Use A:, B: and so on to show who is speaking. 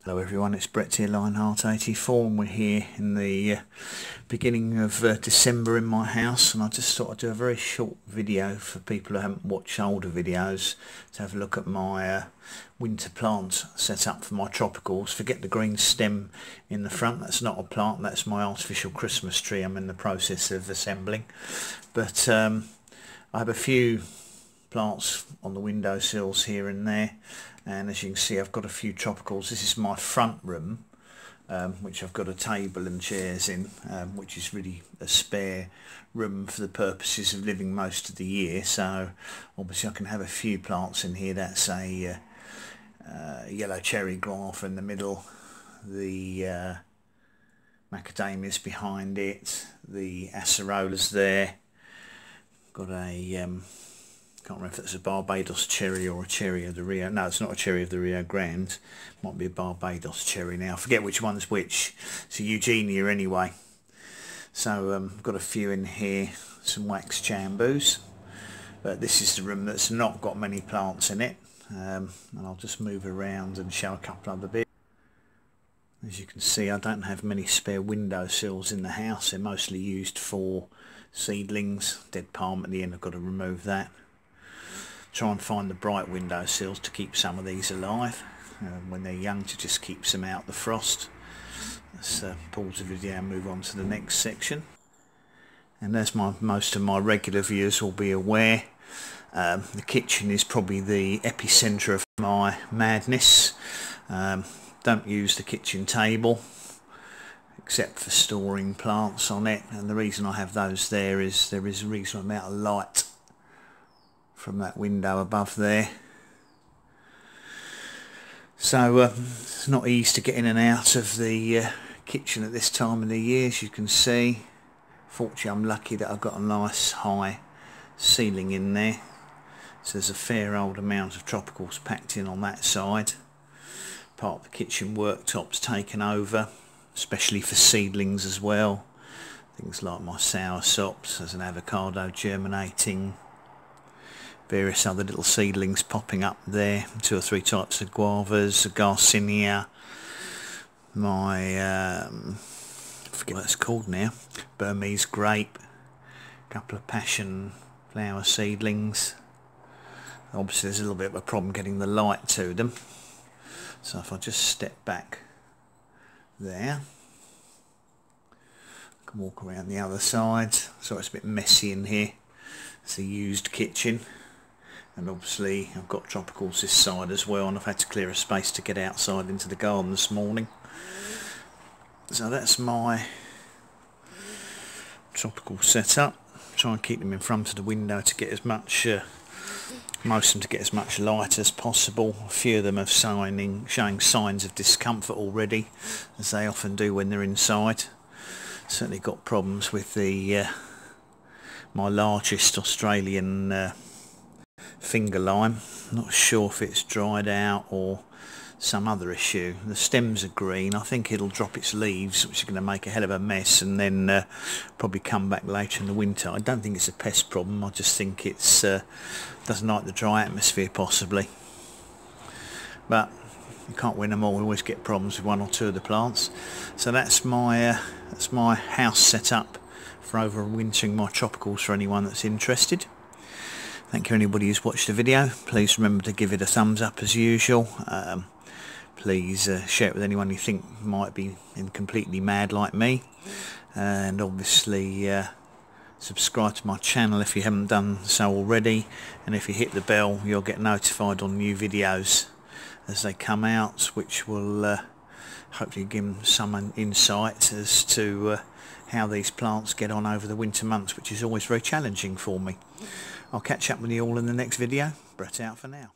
A: Hello everyone, it's Brett here, Lionheart84, and we're here in the beginning of December in my house, and I just thought I'd do a very short video for people who haven't watched older videos to have a look at my winter plants set up for my tropicals. Forget the green stem in the front, that's not a plant, that's my artificial Christmas tree I'm in the process of assembling. But I have a few plants on the windowsills here and there, and as you can see I've got a few tropicals. This is my front room, which I've got a table and chairs in, which is really a spare room for the purposes of living most of the year, so obviously I can have a few plants in here. That's a yellow cherry guava in the middle, the macadamias behind it, the acerolas there, got a can't remember if it's a Barbados cherry or a cherry of the Rio. No, it's not a cherry of the Rio Grande. Might be a Barbados cherry now. I forget which one's which. It's a Eugenia anyway. So I've got a few in here, some wax chambus. But this is the room that's not got many plants in it. And I'll just move around and show a couple other bits. As you can see, I don't have many spare windowsills in the house. They're mostly used for seedlings. Dead palm at the end, I've got to remove that. Try and find the bright windowsills to keep some of these alive when they're young, to just keep them out the frost. Let's pause the video and move on to the next section. And as most of my regular viewers will be aware, the kitchen is probably the epicentre of my madness. Don't use the kitchen table except for storing plants on it, and the reason I have those there is a reasonable amount of light from that window above there, so it's not easy to get in and out of the kitchen at this time of the year. As you can see, fortunately I'm lucky that I've got a nice high ceiling in there, so there's a fair old amount of tropicals packed in on that side. Part of the kitchen worktop's taken over, especially for seedlings as well. Things like my soursops, there's an avocado germinating, various other little seedlings popping up there, 2 or 3 types of guavas, a garcinia, my I forget what it's called now, Burmese grape, a couple of passion flower seedlings. Obviously there's a little bit of a problem getting the light to them, so if I just step back there, I can walk around the other side. So it's a bit messy in here. It's a used kitchen, and obviously I've got tropicals this side as well, and I've had to clear a space to get outside into the garden this morning. So that's my tropical setup. Try and keep them in front of the window to get as much most of them to get as much light as possible. A few of them are showing signs of discomfort already, as they often do when they're inside. Certainly got problems with the my largest Australian finger lime. Not sure if it's dried out or some other issue. The stems are green. I think it'll drop its leaves, which is going to make a hell of a mess, and then probably come back later in the winter. I don't think it's a pest problem. I just think it's doesn't like the dry atmosphere possibly. But you can't win them all. We always get problems with 1 or 2 of the plants. So that's my house set up for overwintering my tropicals for anyone that's interested. Thank you anybody who's watched the video. Please remember to give it a thumbs up as usual. Please share it with anyone you think might be completely mad like me, and obviously subscribe to my channel if you haven't done so already, and if you hit the bell you'll get notified on new videos as they come out, which will hopefully give some insight as to how these plants get on over the winter months, which is always very challenging for me. I'll catch up with you all in the next video. Brett out for now.